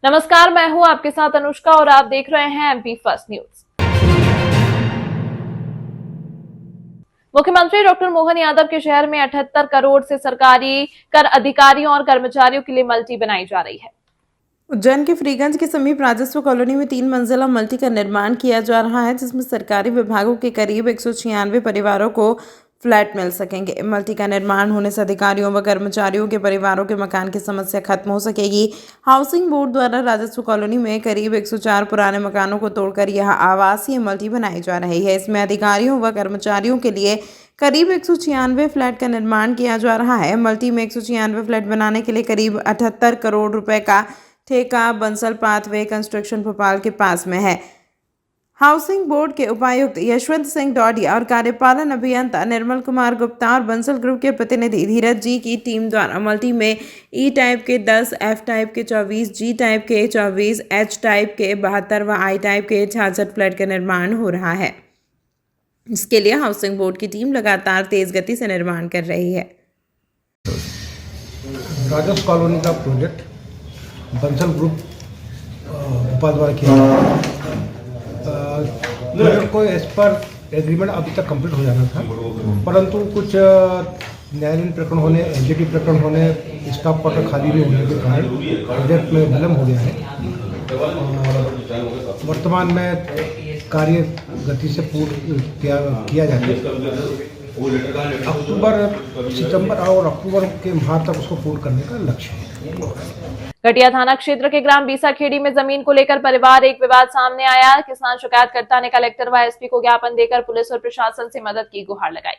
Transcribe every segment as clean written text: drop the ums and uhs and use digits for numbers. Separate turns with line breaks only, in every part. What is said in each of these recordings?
नमस्कार, मैं हूं आपके साथ अनुष्का और आप देख रहे हैं एमपी फर्स्ट न्यूज। मुख्यमंत्री डॉक्टर मोहन यादव के शहर में 78 करोड़ से सरकारी कर अधिकारियों और कर्मचारियों के लिए मल्टी बनाई जा रही है।
उज्जैन के फ्रीगंज के समीप राजस्व कॉलोनी में 3 मंजिला मल्टी का निर्माण किया जा रहा है, जिसमें सरकारी विभागों के करीब 196 परिवारों को फ्लैट मिल सकेंगे। मल्टी का निर्माण होने से अधिकारियों व कर्मचारियों के परिवारों के मकान की समस्या खत्म हो सकेगी। हाउसिंग बोर्ड द्वारा राजस्व कॉलोनी में करीब 104 पुराने मकानों को तोड़कर यह आवासीय मल्टी बनाई जा रही है। इसमें अधिकारियों व कर्मचारियों के लिए करीब 196 फ्लैट का निर्माण किया जा रहा है। मल्टी में 196 फ्लैट बनाने के लिए करीब 78 करोड़ रुपए का ठेका बंसल पाथवे कंस्ट्रक्शन भोपाल के पास में है। हाउसिंग बोर्ड के उपायुक्त यशवंत सिंह डोडिया और कार्यपालन अभियंता निर्मल कुमार गुप्ता और बंसल ग्रुप के प्रतिनिधि धीरज जी की टीम द्वारा मल्टी में ई टाइप के 10, एफ टाइप के 24, जी टाइप के 24, एच टाइप के 72 व आई टाइप के 66 फ्लैट का निर्माण हो रहा है। इसके लिए हाउसिंग बोर्ड की टीम लगातार तेज गति से निर्माण कर रही है।
राजस्व कॉलोनी का प्रोजेक्ट बंसल ग्रुप भोपाल द्वारा किया गया। प्रोजेक्ट को एज पर एग्रीमेंट अभी तक कंप्लीट हो जाना था, परंतु कुछ न्यायालयीन प्रकरण होने, एलजीटी प्रकरण होने, स्टाफ क्वार्टर खाली नहीं होने के कारण प्रोजेक्ट में विलम्ब हो गया है। वर्तमान में कार्य गति से पूर्ण किया जाता है। सितंबर और अक्टूबर के माह तक उसको पूर्ण करने का लक्ष्य है।
घटिया थाना क्षेत्र के ग्राम बीसाखेड़ी में जमीन को लेकर परिवार एक विवाद सामने आया। किसान शिकायतकर्ता ने कलेक्टर व एसपी को ज्ञापन देकर पुलिस और प्रशासन से मदद की गुहार लगाई।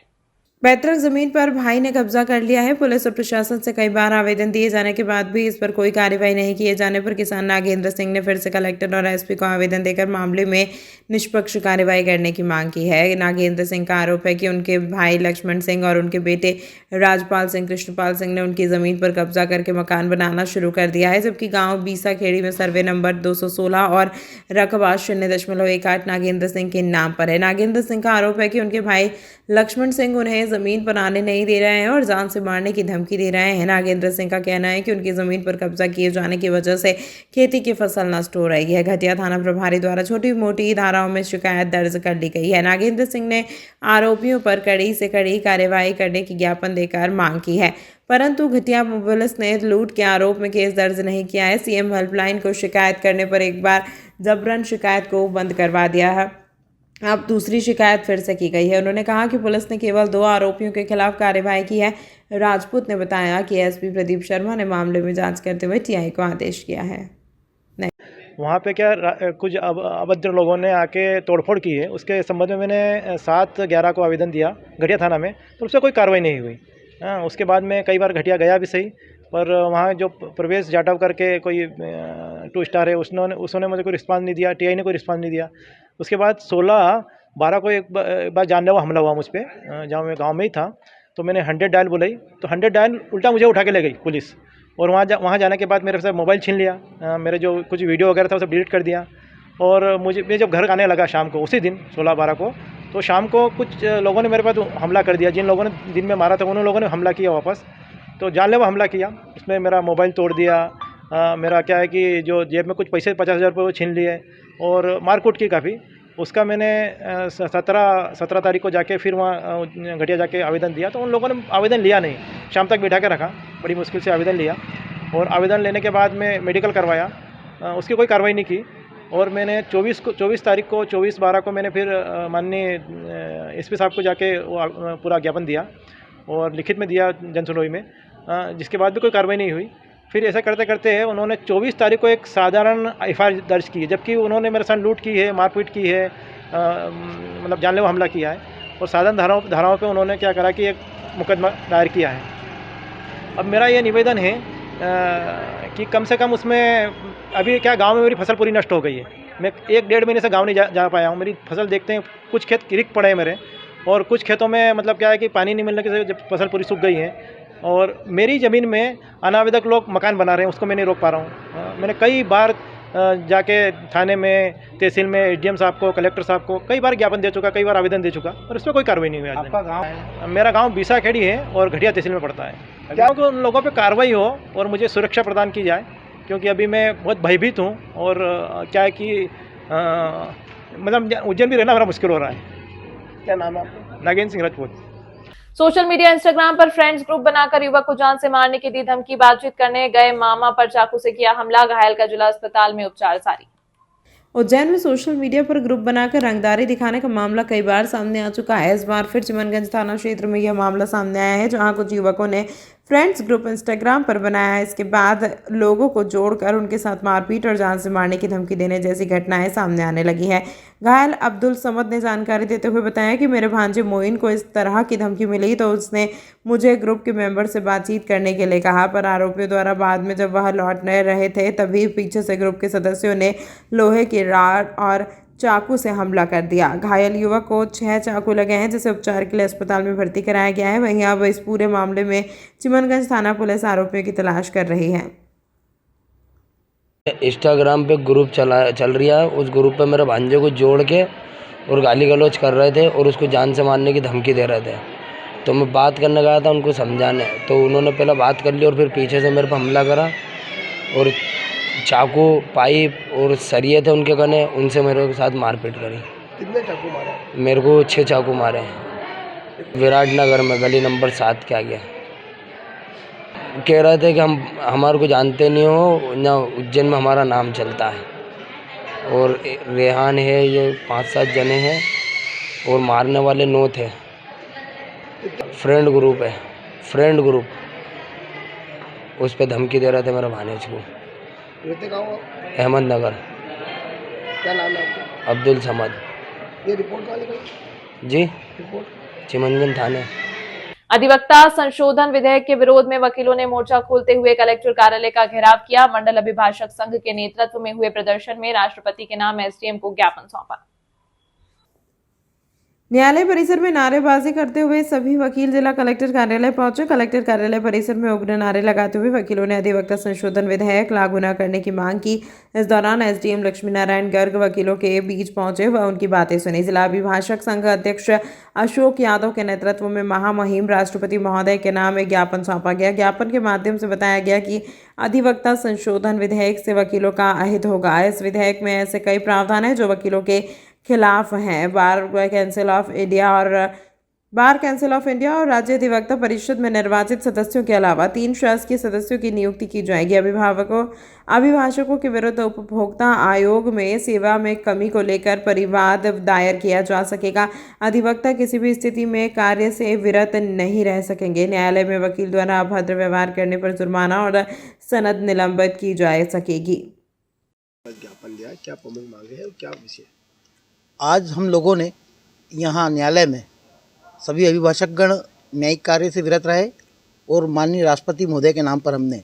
पैतृक जमीन पर भाई ने कब्जा कर लिया है। पुलिस और प्रशासन से कई बार आवेदन दिए जाने के बाद भी इस पर कोई कार्रवाई नहीं किए जाने पर किसान नागेंद्र सिंह ने फिर से कलेक्टर और एसपी को आवेदन देकर मामले में निष्पक्ष कार्रवाई करने की मांग की है। नागेंद्र सिंह का आरोप है कि उनके भाई लक्ष्मण सिंह और उनके बेटे राजपाल सिंह कृष्णपाल सिंह ने उनकी जमीन पर कब्जा करके मकान बनाना शुरू कर दिया है, जबकि गाँव बीसाखेड़ी में सर्वे नंबर 216 और रकबा 0.18 नागेंद्र सिंह के नाम पर है। नागेंद्र सिंह का आरोप है कि उनके भाई लक्ष्मण सिंह उन्हें जमीन पर आने नहीं दे रहे हैं और जान से मारने की धमकी दे रहे हैं। नागेंद्र सिंह का कहना है कि उनकी जमीन पर कब्जा किए जाने की वजह से खेती की फसल नष्ट हो रही है। घटिया थाना प्रभारी द्वारा छोटी मोटी धाराओं में शिकायत दर्ज कर ली गई है। नागेंद्र सिंह ने आरोपियों पर कड़ी से कड़ी कार्रवाई करने की ज्ञापन देकर मांग की है, परंतु घटिया पुलिस ने लूट के आरोप में केस दर्ज नहीं किया है। सीएम हेल्पलाइन को शिकायत करने पर एक बार जबरन शिकायत को बंद करवा दिया है। अब दूसरी शिकायत फिर से की गई है। उन्होंने कहा कि पुलिस ने केवल 2 आरोपियों के खिलाफ कार्रवाई की है। राजपूत ने बताया कि एसपी प्रदीप शर्मा ने मामले में जांच करते हुए टीआई को आदेश किया है।
वहाँ पे क्या कुछ अभद्र लोगों ने आके तोड़फोड़ की है। उसके संबंध में मैंने 7/11 को आवेदन दिया घटिया थाना में, तो उससे कोई कार्रवाई नहीं हुई। उसके बाद में कई बार घटिया गया भी सही, पर वहाँ जो प्रवेश जाटव करके कोई 2 स्टार है, उसने मुझे कोई रिस्पांस नहीं दिया, टीआई ने कोई रिस्पांस नहीं दिया। उसके बाद 16/12 को एक बार जानलेवा हमला हुआ मुझ पर, जहाँ मैं गाँव में ही था। तो मैंने 100 डायल बुलाई, तो 100 डायल उल्टा मुझे उठा के ले गई पुलिस, और वहाँ जाने के बाद मेरे से मोबाइल छीन लिया। मेरे जो कुछ वीडियो वगैरह था उसे डिलीट कर दिया। और मैं जब घर आने लगा शाम को, उसी दिन 16/12 को, तो शाम को कुछ लोगों ने मेरे पास हमला कर दिया। जिन लोगों ने दिन में मारा था उन लोगों ने हमला किया वापस, तो जानलेवा हमला किया। उसमें मेरा मोबाइल तोड़ दिया, मेरा क्या है कि जो जेब में कुछ पैसे 50,000 रुपये वो छीन लिए, और मारकूट की काफ़ी। उसका मैंने 17 तारीख को जाके फिर वहाँ घटिया जाके आवेदन दिया, तो उन लोगों ने आवेदन लिया नहीं। शाम तक बिठा के रखा, बड़ी मुश्किल से आवेदन लिया, और आवेदन लेने के बाद में मेडिकल करवाया, उसकी कोई कार्रवाई नहीं की। और मैंने 24 तारीख को 24/12 को मैंने फिर माननीय एसपी साहब को जाके वो पूरा ज्ञापन दिया और लिखित में दिया जनसुनवाई में, जिसके बाद भी कोई कार्रवाई नहीं हुई। फिर ऐसा करते करते उन्होंने 24 तारीख को एक साधारण एफआईआर दर्ज की है, जबकि उन्होंने मेरे साथ लूट की है, मारपीट की है, मतलब जानलेवा हमला किया है। और साधारण धाराओं पे उन्होंने क्या करा कि एक मुकदमा दायर किया है। अब मेरा ये निवेदन है कि कम से कम उसमें, अभी क्या गांव में मेरी फसल पूरी नष्ट हो गई है। मैं 1-1.5 महीने से गांव नहीं जा पाया हूँ। मेरी फसल देखते हैं, कुछ खेत रिक्त पड़े हैं मेरे, और कुछ खेतों में मतलब क्या है कि पानी नहीं मिलने की वजह से फसल पूरी सूख गई है। और मेरी ज़मीन में अनावेदक लोग मकान बना रहे हैं, उसको मैं नहीं रोक पा रहा हूँ। मैंने कई बार जाके थाने में, तहसील में, एसडीएम साहब को, कलेक्टर साहब को कई बार ज्ञापन दे चुका, कई बार आवेदन दे चुका, और इस पर कोई कार्रवाई नहीं हुई।
आपका गाँव?
मेरा गाँव बीसाखेड़ी है और घटिया तहसील में पड़ता है। क्या कि उन लोगों पर कार्रवाई हो और मुझे सुरक्षा प्रदान की जाए, क्योंकि अभी मैं बहुत भयभीत हूँ और क्या है कि मतलब उज्जैन भी रहना बड़ा मुश्किल हो रहा है।
क्या नाम है आपका?
Nagendra Singh Rajput.
Social media Instagram पर फ्रेंड्स ग्रुप बनाकर युवक को जान से मारने की दी धमकी, बातचीत करने गए मामा पर चाकू से किया हमला, घायल का जिला अस्पताल में उपचार जारी।
उज्जैन में सोशल मीडिया पर ग्रुप बनाकर रंगदारी दिखाने का मामला कई बार सामने आ चुका है। इस बार फिर चिमनगंज थाना क्षेत्र में यह मामला सामने आया है, जहां कुछ युवकों ने फ्रेंड्स ग्रुप इंस्टाग्राम पर बनाया है। इसके बाद लोगों को जोड़कर उनके साथ मारपीट और जान से मारने की धमकी देने जैसी घटनाएं सामने आने लगी है। घायल अब्दुल समद ने जानकारी देते हुए बताया कि मेरे भांजे मोइन को इस तरह की धमकी मिली तो उसने मुझे ग्रुप के मेंबर से बातचीत करने के लिए कहा, पर आरोपियों द्वारा बाद में जब वह लौटने रहे थे तभी पीछे से ग्रुप के सदस्यों ने लोहे की रॉड और चाकू से हमला कर दिया। घायल युवक को 6 चाकू लगे हैं, जिसे उपचार के लिए अस्पताल में भर्ती कराया गया है। वहीं अब इस पूरे मामले में चिमनगंज थाना पुलिस आरोपियों की तलाश कर रही है।
इंस्टाग्राम पे ग्रुप चल रहा है। उस ग्रुप पे मेरे भांजे को जोड़ के और गाली गलौज कर रहे थे और उसको जान से मारने की धमकी दे रहे थे। तो मैं बात करने गया था उनको समझाने, तो उन्होंने पहले बात कर ली और फिर पीछे से मेरे पर हमला करा और चाकू, पाइप और सरिये थे उनके कने, उनसे मेरे साथ मारपीट करी।
कितने चाकू मारे?
मेरे को 6 चाकू मारे। विराटनगर में गली नंबर 7 के आगे। कह रहे थे कि हम हमारे को जानते नहीं हो ना, उज्जैन में हमारा नाम चलता है। और रेहान है, ये 5-7 जने हैं और मारने वाले 9 थे। फ्रेंड ग्रुप है, फ्रेंड ग्रुप, उस पर धमकी दे रहे थे मेरे भानेज को।
रहते कहाँ हो?
अहमदनगर।
क्या नाम है आपका?
अब्दुल समद।
ये रिपोर्ट वाले कोई
जी,
रिपोर्ट?
चिमनगंज थाने।
अधिवक्ता संशोधन विधेयक के विरोध में वकीलों ने मोर्चा खोलते हुए कलेक्टर कार्यालय का घेराव किया। मंडल अभिभाषक संघ के नेतृत्व में हुए प्रदर्शन में राष्ट्रपति के नाम एसडीएम को ज्ञापन सौंपा।
न्यायालय परिसर में नारेबाजी करते हुए सभी वकील जिला कलेक्टर कार्यालय पहुंचे। कलेक्टर कार्यालय परिसर में उग्र नारे लगाते हुए वकीलों ने अधिवक्ता संशोधन विधेयक लागू न करने की मांग की। इस दौरान एसडीएम लक्ष्मी नारायण गर्ग वकीलों के बीच पहुंचे व उनकी बातें सुनी। जिला अभिभाषक संघ अध्यक्ष अशोक यादव के नेतृत्व में महामहिम राष्ट्रपति महोदय के नाम एक ज्ञापन सौंपा गया। ज्ञापन के माध्यम से बताया गया कि अधिवक्ता संशोधन विधेयक से वकीलों का अहित होगा। इस विधेयक में ऐसे कई प्रावधान हैं जो वकीलों के खिलाफ हैं। बार काउंसिल ऑफ इंडिया और राज्य अधिवक्ता परिषद में निर्वाचित सदस्यों के अलावा 3 शासकीय सदस्यों की नियुक्ति की जाएगी। अभिभाषकों के विरुद्ध उपभोक्ता आयोग में सेवा में कमी को लेकर परिवाद दायर किया जा सकेगा। अधिवक्ता किसी भी स्थिति में कार्य से विरत नहीं रह सकेंगे। न्यायालय में वकील द्वारा अभद्र व्यवहार करने पर जुर्माना और सनद निलंबित की जा सकेगी।
ज्ञापन दिया, क्या प्रमुख मांगे है और क्या विषय?
आज हम लोगों ने यहाँ न्यायालय में सभी अभिभाषकगण न्यायिक कार्य से विरत रहे और माननीय राष्ट्रपति महोदय के नाम पर हमने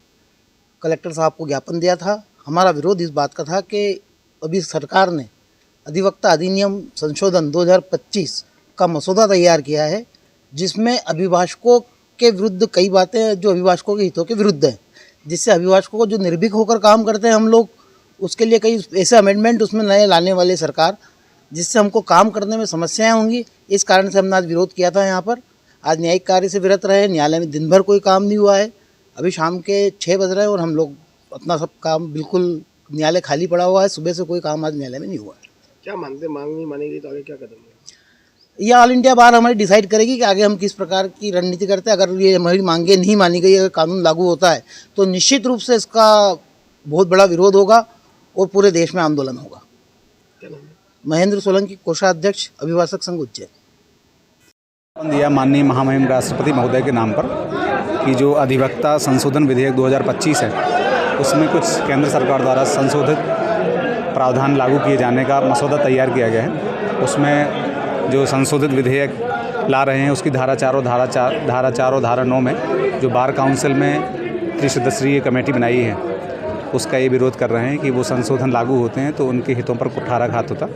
कलेक्टर साहब को ज्ञापन दिया था। हमारा विरोध इस बात का था कि अभी सरकार ने अधिवक्ता अधिनियम संशोधन 2025 का मसौदा तैयार किया है, जिसमें अभिभाषकों के विरुद्ध कई बातें जो अभिभाषकों के हितों के विरुद्ध हैं, जिससे अभिभाषकों को जो निर्भीक होकर काम करते हैं हम लोग, उसके लिए कई ऐसे अमेंडमेंट उसमें नए लाने वाले सरकार, जिससे हमको काम करने में समस्याएं होंगी। इस कारण से हमने आज विरोध किया था। यहाँ पर आज न्यायिक कार्य से विरत रहे। न्यायालय में दिन भर कोई काम नहीं हुआ है। अभी शाम के 6 बज रहे हैं और हम लोग अपना सब काम, बिल्कुल न्यायालय खाली पड़ा हुआ है। सुबह से कोई काम आज न्यायालय में नहीं हुआ है।
क्या मानते, मांग नहीं मानेगी तो आगे क्या कदम है?
यह ऑल इंडिया बार हमारी डिसाइड करेगी कि आगे हम किस प्रकार की रणनीति करते हैं। अगर ये हमारी मांगे नहीं मानी गई, अगर कानून लागू होता है तो निश्चित रूप से इसका बहुत बड़ा विरोध होगा और पूरे देश में आंदोलन होगा।
क्या नाम है?
महेंद्र सोलंकी, कोषाध्यक्ष, अभिभाषक संघ उज्जैन।
दिया माननीय महामहिम राष्ट्रपति महोदय के नाम पर कि जो अधिवक्ता संशोधन विधेयक 2025 है, उसमें कुछ केंद्र सरकार द्वारा संशोधित प्रावधान लागू किए जाने का मसौदा तैयार किया गया है। उसमें जो संशोधित विधेयक ला रहे हैं उसकी धारा 4 और धारा 9 में जो बार काउंसिल में त्रिसदस्यीय कमेटी बनाई है, उसका ये विरोध कर रहे हैं कि वो संशोधन लागू होते हैं तो उनके हितों पर कुठाराघात होता।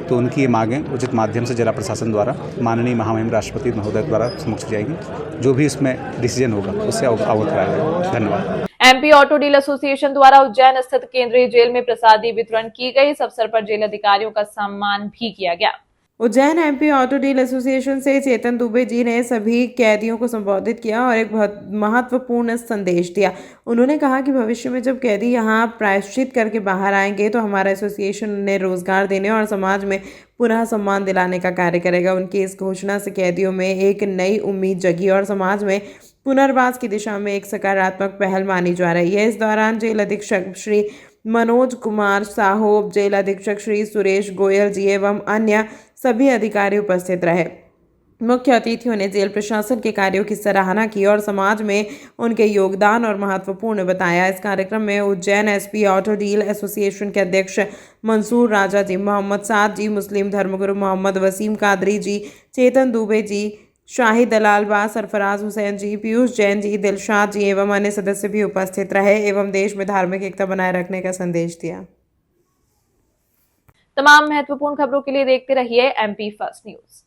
तो उनकी ये मांगें उचित माध्यम से जिला प्रशासन द्वारा माननीय महामहिम राष्ट्रपति महोदय द्वारा समक्ष जाएगी। जो भी इसमें डिसीजन होगा उससे अवगत कराया जाएगा। धन्यवाद।
एमपी ऑटो डील एसोसिएशन द्वारा उज्जैन स्थित केंद्रीय जेल में प्रसादी वितरण की गई। इस अवसर पर जेल अधिकारियों का सम्मान भी किया गया।
Ujjain MP auto deal association से चेतन दुबे जी ने सभी कैदियों को संबोधित किया और एक बहुत महत्वपूर्ण संदेश दिया। उन्होंने कहा कि भविष्य में जब कैदी यहां प्रायश्चित करके बाहर आएंगे तो हमारा एसोसिएशन उन्हें रोजगार देने और समाज में पुनः सम्मान दिलाने का कार्य करेगा। उनकी इस घोषणा से कैदियों में एक नई उम्मीद जगी और समाज में पुनर्वास की दिशा में एक सकारात्मक पहल मानी जा रही है। इस दौरान जेल अधीक्षक श्री मनोज कुमार साहू, जेल अधीक्षक श्री सुरेश गोयल जी एवं अन्य सभी अधिकारी उपस्थित रहे। मुख्य अतिथियों ने जेल प्रशासन के कार्यों की सराहना की और समाज में उनके योगदान और महत्वपूर्ण बताया। इस कार्यक्रम में Ujjain SP auto deal association के अध्यक्ष मंसूर राजा जी, मोहम्मद साद जी, मुस्लिम धर्मगुरु मोहम्मद वसीम कादरी जी, चेतन दुबे जी, शाही दलाल बा, सरफराज हुसैन जी, पीयूष जैन जी, दिलशाद जी एवं अन्य सदस्य भी उपस्थित रहे एवं देश में धार्मिक एकता बनाए रखने का संदेश दिया।
तमाम महत्वपूर्ण खबरों के लिए देखते रहिए MP फर्स्ट न्यूज।